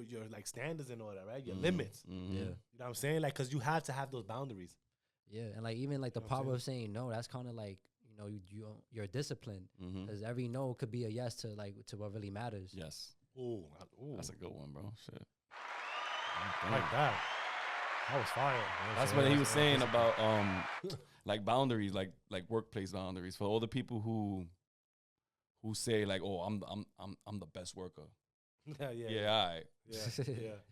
your like standards and all that, right? Your limits. Yeah. You know what I'm saying? Like, because you have to have those boundaries. Yeah, and like even like the power of saying no, that's kind of like, you know, you're disciplined because every no could be a yes to what really matters. Yes. Ooh. That's a good one, bro. Shit. Like that. That was fire. That's what he was saying about like boundaries, like workplace boundaries for all the people who say like, oh, I'm the best worker. Yeah, All right.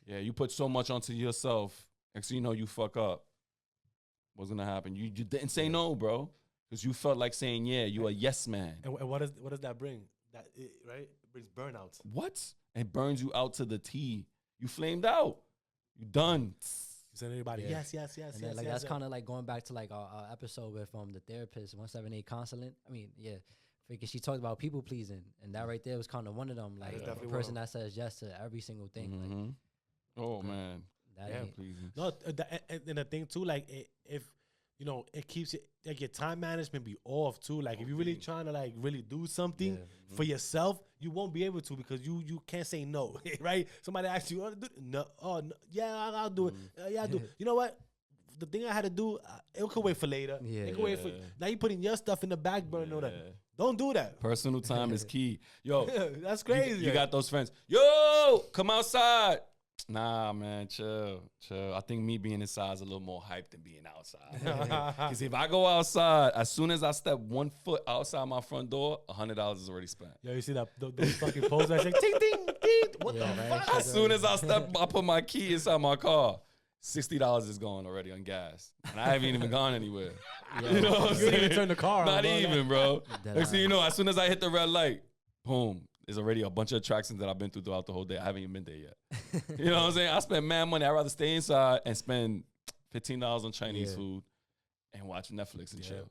Yeah. You put so much onto yourself, and so you know you fuck up. What's gonna happen? You didn't say no, bro, because you felt like saying yeah. You a yes man. And what does that bring? Right? It brings burnouts. What? It burns you out to the T. You flamed out. You done. You said anybody? Yes. And then, that's kind of like going back to like our episode with the therapist 178 counseling. I mean, because she talked about people pleasing, and that right there was kind of one of them. Like the person that says yes to every single thing. Mm-hmm. Like, oh man, that yeah, pleasing. No, and the thing too, like if you know, it keeps it like your time management be off too. Like if you're really trying to like really do something for yourself, you won't be able to because you can't say no, right? Somebody asks you, no, yeah, I'll do it. Yeah, I'll do it. You know what? The thing I had to do, it could wait for later. Yeah. It could wait for now. You putting your stuff in the back burner. Yeah. Don't do that. Personal time is key. Yo, that's crazy. You got those friends. Yo, come outside. Nah, man, chill. I think me being inside is a little more hype than being outside. Because if I go outside, as soon as I step 1 foot outside my front door, $100 is already spent. Yo, you see that those fucking posts that say ting ting ting? What the fuck? As soon as I put my key inside my car, $60 is gone already on gas, and I haven't even gone anywhere. You know what I'm saying? You didn't even turn the car on. Not even, bro. Next thing you know, as soon as I hit the red light, boom. There's already a bunch of attractions that I've been through throughout the whole day. I haven't even been there yet. You know what I'm saying? I spend mad money. I'd rather stay inside and spend $15 on Chinese food and watch Netflix and chill.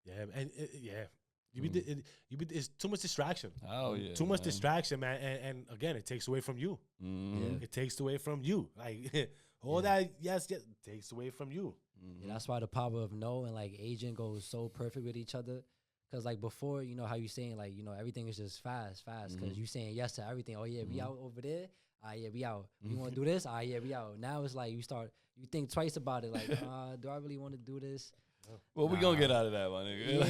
Yeah, and it's too much distraction. Oh yeah, too much distraction, man. And again, it takes away from you. It takes away from you. Like all that, yes, takes away from you. Yeah, that's why the power of no and like aging goes so perfect with each other. Cause like before, you know how you saying like, you know, everything is just fast. Cause you saying yes to everything. Oh yeah, we out over there. Yeah, we out. You want to do this? Yeah, we out. Now it's like you think twice about it. Like, do I really want to do this? Well, we gonna get out of that, my nigga.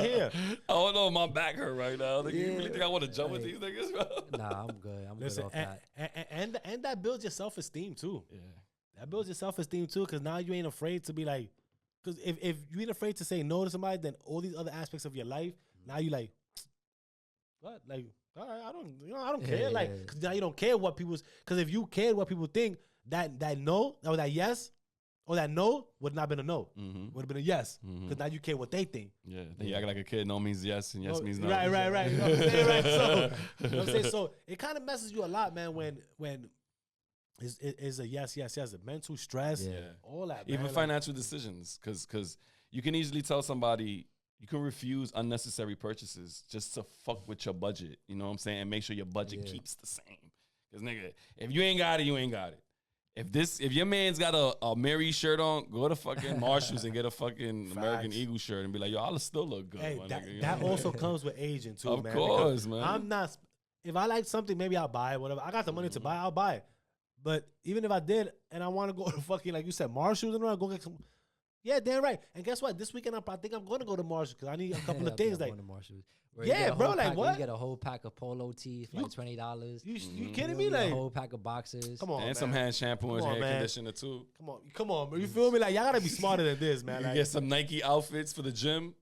Yeah. I don't know. My back hurt right now. Like, you really think I want to jump with these niggas, bro? Nah, I'm good. I'm good off that. And that builds your self-esteem too. Yeah. That builds your self-esteem too, because now you ain't afraid to be like, because if you ain't afraid to say no to somebody, then all these other aspects of your life, now you like, what? Like, all right, I don't care. Like, cause now you don't care what people's, because if you cared what people think, that no, or that yes, or that no would not been a no. Would have been a yes. Because now you care what they think. Yeah. Then you act like a kid. No means yes, and yes means no. Right. You know what I'm saying? Right. So, you know what I'm saying? So it kind of messes you a lot, man, when it's a yes, the mental stress, all that, man. Even financial decisions, because you can easily tell somebody, you can refuse unnecessary purchases just to fuck with your budget, you know what I'm saying, and make sure your budget keeps the same. Because, nigga, if you ain't got it, you ain't got it. If your man's got a Mary shirt on, go to fucking Marshalls and get a fucking American Eagle shirt and be like, yo, I'll still look good. Hey, nigga, that also comes with aging too, man. Of course, man. I'm not, if I like something, maybe I'll buy it, whatever. I got the money to buy, I'll buy it. But even if I did, and I want to go to fucking, like you said, Marshalls and all, go get some. Yeah, damn right. And guess what? This weekend, I think I'm going to go to Marshalls because I need a couple of things. Like, yeah, bro, like what? You get a whole pack of polo tees for like $20. You kidding me? Like a whole pack of boxes. Come on, and man. some hand shampoo and hair conditioner too. Come on, bro. You feel me? Like y'all gotta be smarter than this, man. You like, get some Nike outfits for the gym.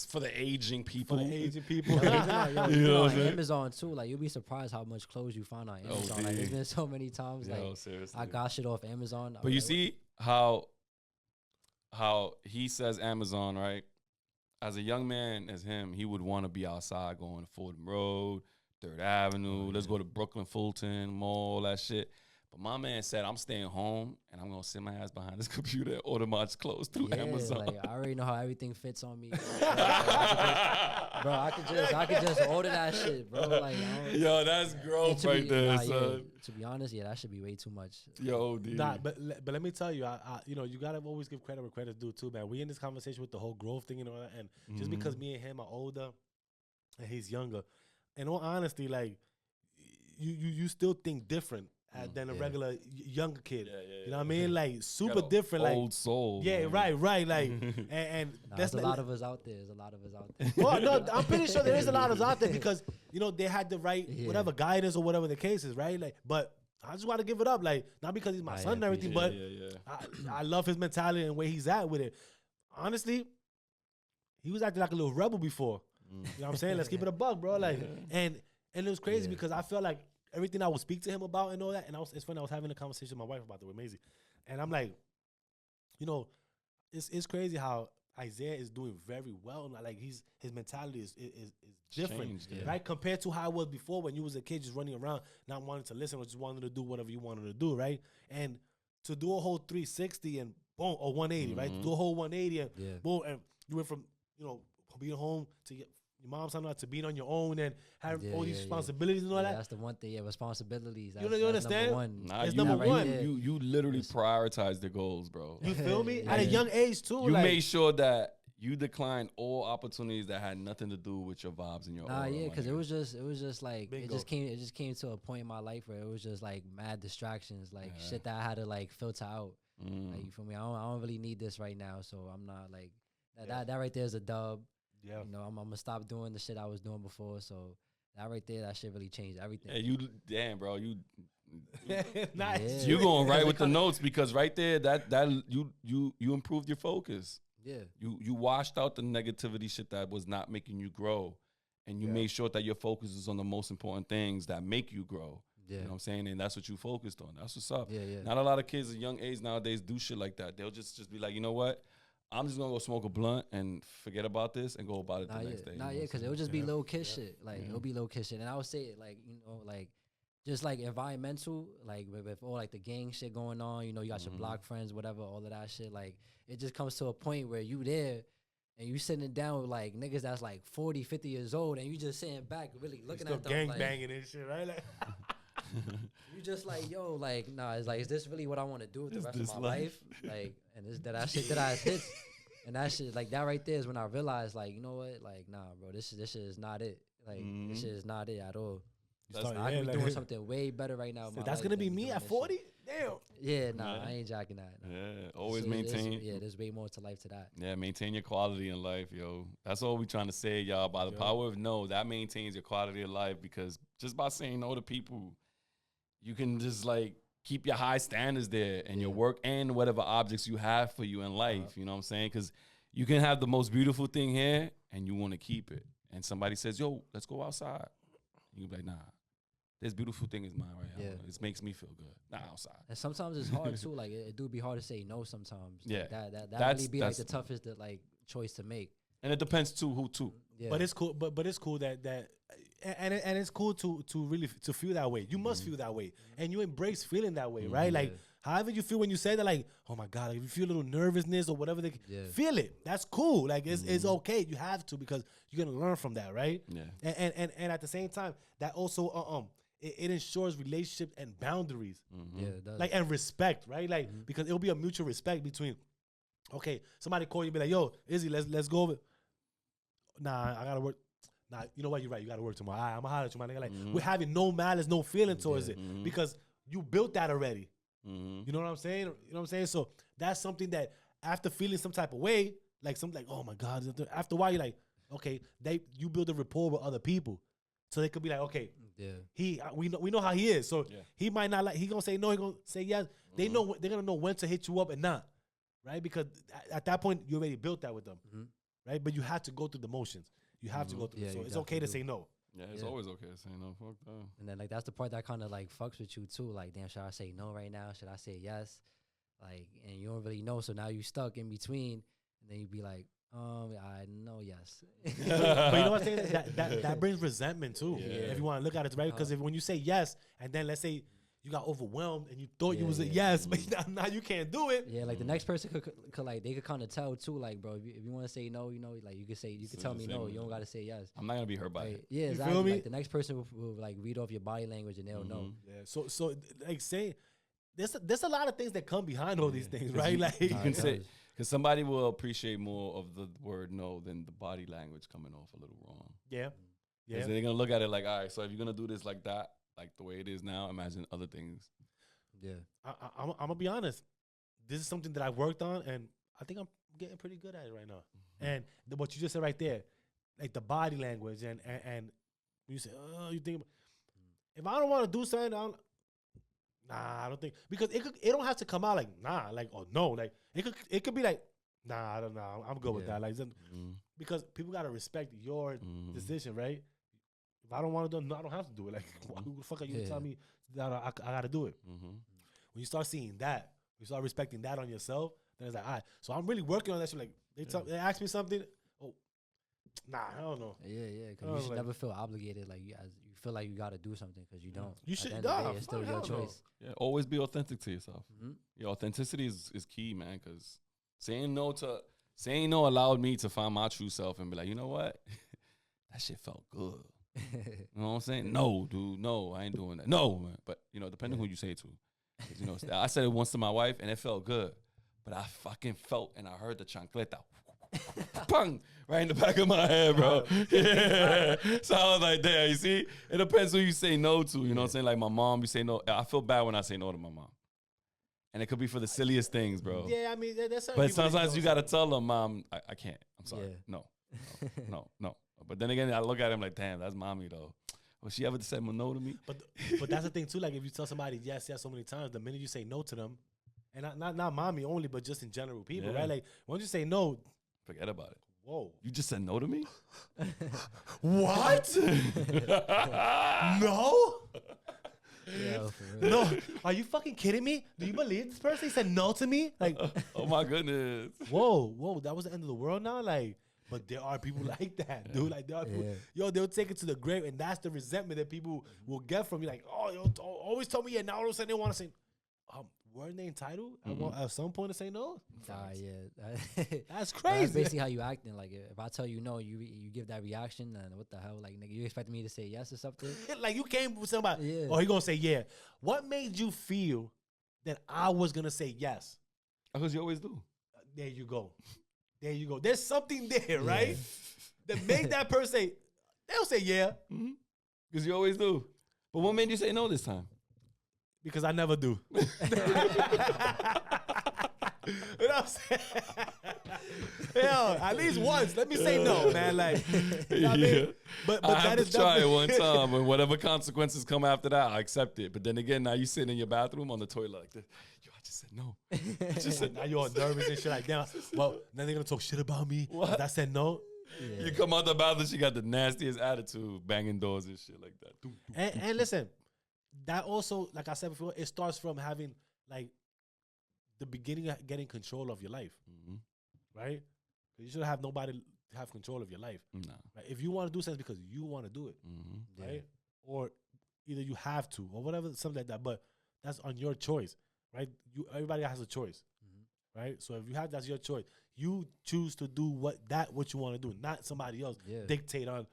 For the aging people. You know, on Amazon too. Like you'll be surprised how much clothes you find on Amazon. Like there's been so many times. Like seriously. I got shit off Amazon. But you see how he says Amazon, right? As a young man as him, he would want to be outside going to Fordham Road, 3rd Avenue. Let's go to Brooklyn, Fulton, Mall, that shit. But my man said, I'm staying home and I'm going to sit my ass behind this computer and order my clothes through Amazon. Like, I already know how everything fits on me. I could just order that shit, bro. Like, yo, that's growth right there, son. Yeah, to be honest, that should be way too much. Yo, dude. Nah, but let me tell you, I you know, you gotta always give credit where credit's due too, man. We in this conversation with the whole growth thing and all that, and just because me and him are older and he's younger, in all honesty, like you still think different than a regular younger kid. You know what I mean? Like super different, like old soul. Yeah, man. right. Like and there's a lot of us out there. Well, no, I'm pretty sure there is a lot of us out there because you know they had the right whatever guidance or whatever the case is, right? Like, but I just want to give it up. Like, not because he's my son and everything, but I love his mentality and where he's at with it. Honestly, he was acting like a little rebel before. You know what I'm saying? Let's keep it a buck, bro. Like, and it was crazy because I felt like everything I would speak to him about and all that, and it's funny, I was having a conversation with my wife about it with Maisie, and I'm like, you know, it's crazy how Isaiah is doing very well. Like his mentality is different, changed, right? Compared to how it was before when you was a kid just running around, not wanting to listen or just wanting to do whatever you wanted to do, right? And to do a whole 360 and boom, or 180, right? To do a whole 180 and boom, and you went from, you know, being home to your mom's house to being on your own and having all these responsibilities and all that. That's the one thing. Responsibilities. You understand? It's number one. You literally prioritize the goals, bro. You feel me? At a young age too. You made sure that you declined all opportunities that had nothing to do with your vibes and your aura. Because it was just like it just came to a point in my life where it was just like mad distractions, like shit that I had to like filter out. Like, you feel me? I don't really need this right now, so I'm not like that right there is a dub. Yeah, you know, I'm gonna stop doing the shit I was doing before. So that right there, that shit really changed everything. Yeah, bro, you nice. You going right with the notes because right there, that you improved your focus. Yeah, you washed out the negativity shit that was not making you grow, and you made sure that your focus is on the most important things that make you grow. Yeah, you know what I'm saying, and that's what you focused on. That's what's up. Yeah. Not a lot of kids at young age nowadays do shit like that. They'll just be like, you know what? I'm just gonna go smoke a blunt and forget about this and go about it the next day. Because it would just be little kid shit. Like it'll be little kid shit, and I would say it like, you know, like just like environmental, like with all like the gang shit going on. You know, you got your block friends, whatever, all of that shit. Like it just comes to a point where you there and you sitting down with like niggas that's like 40, 50 years old, and you just sitting back really looking at them gang like, banging and shit, right? Like, you just like, yo, like, nah, it's like, is this really what I want to do with the rest of my life? Like, and that shit that I hit, and that shit, like, that right there is when I realized, like, you know what, like, nah, bro, this shit is not it. Like, this shit is not it at all. I could be doing something way better right now. That's gonna be me at 40. Damn. Yeah, nah, I ain't jacking that. Nah. Yeah, always maintain. There's way more to life to that. Yeah, maintain your quality in life, yo. That's all we trying to say, y'all. By the power of no, that maintains your quality of life, because just by saying no to people, you can just like keep your high standards there and your work and whatever objects you have for you in life. You know what I'm saying? Because you can have the most beautiful thing here and you want to keep it. And somebody says, yo, let's go outside. You can be like, nah. This beautiful thing is mine right now. It makes me feel good. Not outside. And sometimes it's hard too. Like it do be hard to say no sometimes. Yeah, like, that really be like the toughest like choice to make. And it depends too who too. Yeah. But it's cool. But it's cool that and it's cool to really to feel that way. You must feel that way, and you embrace feeling that way, right? Like however you feel when you say that, like, oh my God, like if you feel a little nervousness or whatever, feel it. That's cool. Like it's okay. You have to, because you're gonna learn from that, right? Yeah. And at the same time, that also it ensures relationship and boundaries. Yeah, it does. Like, and respect, right? Like because it'll be a mutual respect between. Okay, somebody call you, be like, yo, Izzy, let's go over. Nah, I gotta work. Nah, you know what? You're right. You gotta work tomorrow. I'm gonna holler at you, my nigga. Like we're having no malice, no feeling towards it, because you built that already. You know what I'm saying? You know what I'm saying? So that's something that after feeling some type of way, like something like, oh my God, after a while you're like, okay, you build a rapport with other people, so they could be like, okay, we know how he is, so he might not like, he gonna say no, he gonna say yes. They know, they're gonna know when to hit you up and not, right? Because at that point you already built that with them, right? But you have to go through the motions. You have to go through. So it's okay to say no. Yeah, it's always okay to say no. Fuck that. And then like that's the part that kind of like fucks with you too. Like, damn, should I say no right now? Should I say yes? Like, and you don't really know, so now you stuck in between, and then you be like, I know yes. But you know what I'm saying? That brings resentment too. Yeah. If you want to look at it, right? Because when you say yes, and then let's say you got overwhelmed and you thought you was a yes, but now you can't do it. Yeah, like the next person could like, they could kind of tell too. Like, bro, if you want to say no, you know, like you could tell me no. You don't got to say yes. I'm not gonna be hurt by it. Yeah, exactly. Feel me? Like the next person will like read off your body language and they'll know. Yeah. So like say, there's a lot of things that come behind all these things, right? Like you can say, because somebody will appreciate more of the word no than the body language coming off a little wrong. Yeah. Yeah. They're gonna look at it like, all right, so if you're gonna do this like that, like the way it is now, imagine other things. Yeah. I'm gonna be honest. This is something that I worked on, and I think I'm getting pretty good at it right now. And what you just said right there, like the body language, and you say, oh, you think, if I don't want to do something, Nah, I don't think because it don't have to come out like nah, like or no, like it could be like nah, I don't know, I'm good with that, like because people gotta respect your decision, right? If I don't want to do it, no, I don't have to do it. Like, who the fuck are you to tell me that I gotta do it? When you start seeing that, you start respecting that on yourself, then it's like, all right. So I'm really working on that shit. Like they ask me something, oh, nah, I don't know. Yeah, because you should never feel obligated. Like you feel like you got to do something because you don't. You should. It's still your choice. Yeah, always be authentic to yourself. Your authenticity is key, man. Because saying no allowed me to find my true self and be like, you know what, that shit felt good. You know what I'm saying? No, dude, no, I ain't doing that. No, man. But depending who you say it to, I said it once to my wife and it felt good, but I fucking felt and I heard the chancleta. Pung, right in the back of my head, bro. Yeah. So I was like, damn, you see? It depends who you say no to. You know what I'm saying? Like my mom, you say no. I feel bad when I say no to my mom. And it could be for the silliest things, bro. Yeah, I mean, that's but sometimes you got to tell them, Mom, I can't. I'm sorry. No. But then again, I look at him like, damn, that's mommy, though. Will she ever say no to me? But that's the thing, too. Like, if you tell somebody yes so many times, the minute you say no to them, and not mommy only, but just in general people, right? Like, once you say no, forget about it. Whoa. You just said no to me? What? No? Yeah, for real. No, are you fucking kidding me? Do you believe this person? He said no to me? Like, oh my goodness. Whoa, that was the end of the world now? Like, but there are people like that, dude. Like, there are people, they'll take it to the grave, and that's the resentment that people will get from you. Like, oh, yo, always told me, yeah, now all of a sudden they want to say, weren't they entitled at some point to say no? That's crazy. That's basically how you acting. Like, if I tell you no, you give that reaction, and what the hell? Like, nigga, you expect me to say yes or something? Like, you came with somebody, he gonna say yeah. What made you feel that I was gonna say yes? Because you always do. There you go. There's something there, right? That made that person say, they'll say yeah. Because you always do. But what made you say no this time? Because I never do. You know what I'm saying? Yo, at least once. Let me say no, man. Like, you know what I mean? But I that have is to try it one time, and whatever consequences come after that, I accept it. But then again, now you sitting in your bathroom on the toilet like this. Yo, I just said no. I just said now you're all nervous and shit like that. Well, then they're gonna talk shit about me. What? I said no. Yeah. You come out the bathroom, she got the nastiest attitude, banging doors and shit like that. And listen, that also, like I said before, it starts from having like the beginning of getting control of your life, right? You shouldn't have nobody have control of your life. No. Right? If you want to do something because you want to do it, right? Or either you have to or whatever, something like that. But that's on your choice, right? Everybody has a choice, right? So if you have that's your choice, you choose to do what you want to do, not somebody else dictate on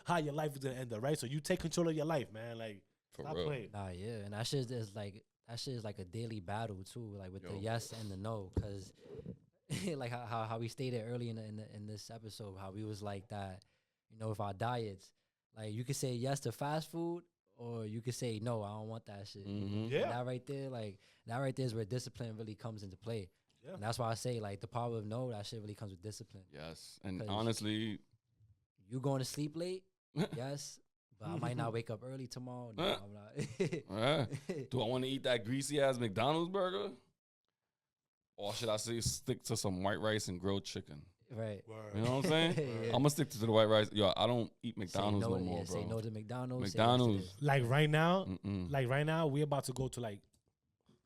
how your life is gonna end up, right? So you take control of your life, man. Like, stop playing. Nah, yeah, and that shit is like a daily battle too, like with the yes and the no, because like how we stated early in this episode, how we was like that, with our diets, like you could say yes to fast food, or you could say no, I don't want that shit. Yeah, and that right there is where discipline really comes into play. Yeah, and that's why I say like the power of no, that shit really comes with discipline. Yes, and honestly, you going to sleep late, yes. But I might not wake up early tomorrow. No, I'm not. Do I want to eat that greasy ass McDonald's burger? Or should I say stick to some white rice and grilled chicken? Right. You know what I'm saying? I'm going to stick to the white rice. Yo, I don't eat McDonald's no more, bro. Say no to McDonald's. McDonald's. Like right now, we're about to go to like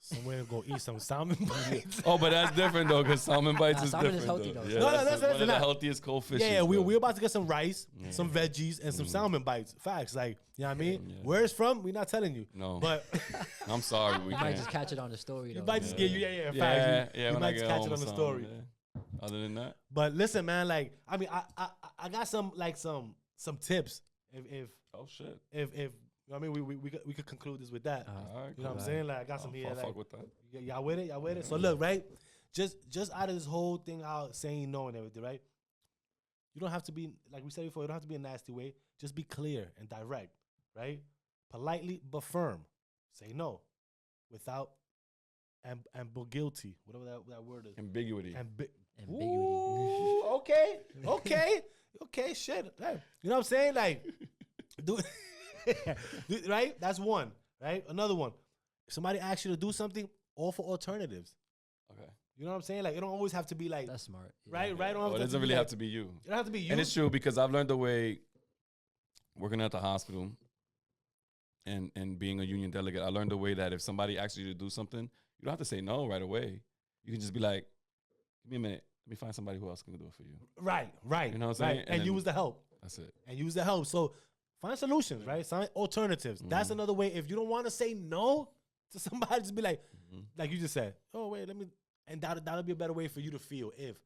somewhere and go eat some salmon bites. Oh, but that's different though, because salmon bites is salmon different. Is healthy, though. Yeah, no, that's one of the healthiest cold fishes. Yeah, we're about to get some rice, some veggies, and some salmon bites. Facts, like, you know what I mean? Yeah. Where it's from, we're not telling you. No, but I'm sorry, we might just catch it on the story. You though. might just get facts. Yeah, we might just catch it on the story. Yeah. Other than that, but listen, man, like, I mean, I got some tips. If I mean, we could conclude this with that. Right, you know what I'm saying? Like, I got some here. Like, fuck with that. Y'all with it? So look, right? Just out of this whole thing out saying no and everything, right? You don't have to be, like we said before, you don't have to be a nasty way. Just be clear and direct, right? Politely but firm. Say no without ambiguity, whatever that word is. Ambiguity. Ooh, okay, shit. Hey, you know what I'm saying? Like, right? That's one, right? Another one. If somebody asks you to do something, offer alternatives. Okay. You know what I'm saying? Like, it don't always have to be like, That's smart. right? Well, it doesn't be really like- have to be you. It don't have to be you. And it's true because I've learned the way working at the hospital and being a union delegate. I learned the way that if somebody asks you to do something, you don't have to say no right away. You can just be like, give me a minute. Let me find somebody who else can do it for you. Right. You know what I'm saying? And then use the help. That's it. And use the help. So find solutions, right? Find alternatives. That's another way. If you don't want to say no to somebody, just be like you just said, oh, wait, let me. And that'll be a better way for you to feel if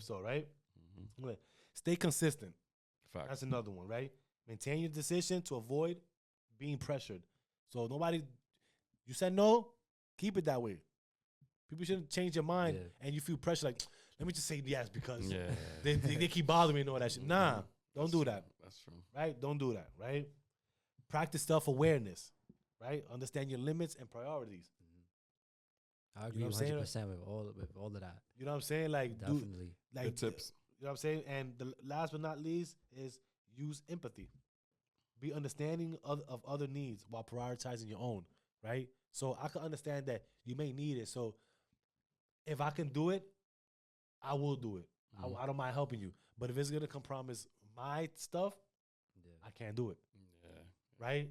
so, right? Like, stay consistent. Fact. That's another one, right? Maintain your decision to avoid being pressured. So you said no, keep it that way. People shouldn't change your mind and you feel pressure like, let me just say yes because they keep bothering me and all that shit. Nah, don't do that. That's true. Right? Don't do that, right? Practice self-awareness, right? Understand your limits and priorities. I agree You know what I'm saying? 100% with all of that. You know what I'm saying? Like, Definitely. Good tips. You know what I'm saying? And the last but not least is use empathy. Be understanding of other needs while prioritizing your own, right? So I can understand that you may need it. So if I can do it, I will do it. I don't mind helping you. But if it's going to compromise my stuff, I can't do it. Yeah. Right?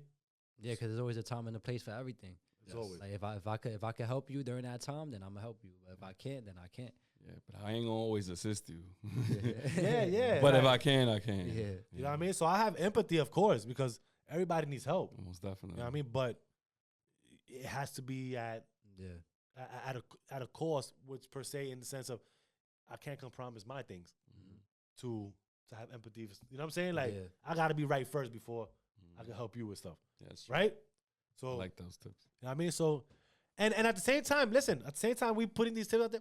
Yeah, because there's always a time and a place for everything. It's always. Like if I could help you during that time, then I'm gonna help you. But if I can't, then I can't. Yeah, but I ain't gonna always assist you. Yeah. But if like, I can, I can. Yeah. you know what I mean? So I have empathy, of course, because everybody needs help. Most definitely. You know what I mean? But it has to be at a cost, which per se in the sense of I can't compromise my things to have empathy. You know what I'm saying? Like I gotta be right first before I can help you with stuff. Yes. Right? So I like those tips. you know what I mean? So and at the same time, listen, at the same time we putting these tips out there,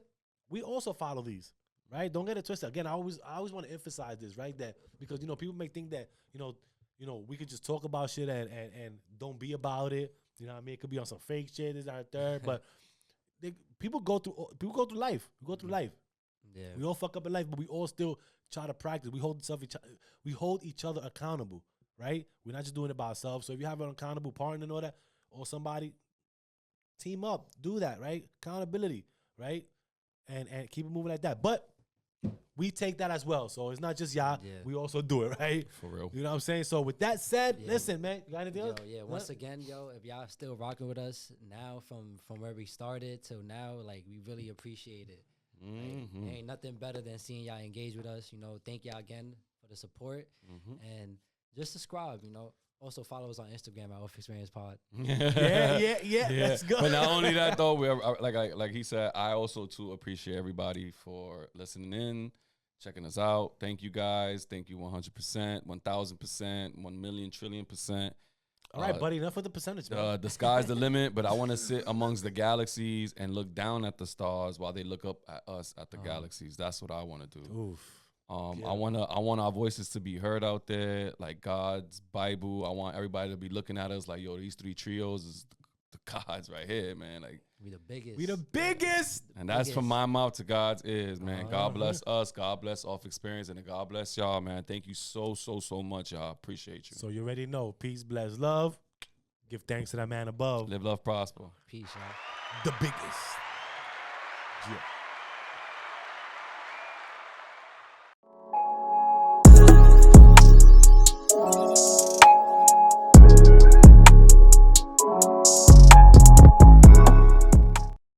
we also follow these. Right? Don't get it twisted. Again, I always want to emphasize this, right? That because people may think that, you know, we could just talk about shit and don't be about it. You know what I mean? It could be on some fake shit, this, that, and third. But people go through life. We go through life. Yeah. We all fuck up in life, but we all still try to practice. We hold each other accountable, right? We're not just doing it by ourselves. So if you have an accountable partner and all that, or somebody, team up, do that, right? Accountability, right? And keep it moving like that. But we take that as well. So it's not just y'all. Yeah. We also do it, right? For real. You know what I'm saying? So with that said, listen, man, you got anything else? Yeah. Once again, if y'all still rocking with us now from where we started till now, like we really appreciate it. Like, ain't nothing better than seeing y'all engage with us. You know, thank y'all again for the support and just subscribe. You know, also follow us on Instagram at Off Xperience Pod. Yeah. Let's go. But not only that though, we are, like he said, I also too appreciate everybody for listening in, checking us out. Thank you guys. Thank you 100%, 1,000%, 1,000,000,000,000,000,000%. All right, buddy, enough with the percentage, man. The sky's the limit, but I want to sit amongst the galaxies and look down at the stars while they look up at us at the galaxies. That's what I want to do. Oof. I want our voices to be heard out there, like God's Bible. I want everybody to be looking at us like, yo, these three trios is the gods right here, man. Like We the biggest. We the biggest. And that's from my mouth to God's ears, man. Uh-huh. God bless us. God bless Off Xperience, and God bless y'all, man. Thank you so much, y'all. Appreciate you. So you already know. Peace, bless, love. Give thanks to that man above. Live, love, prosper. Peace, y'all. The biggest.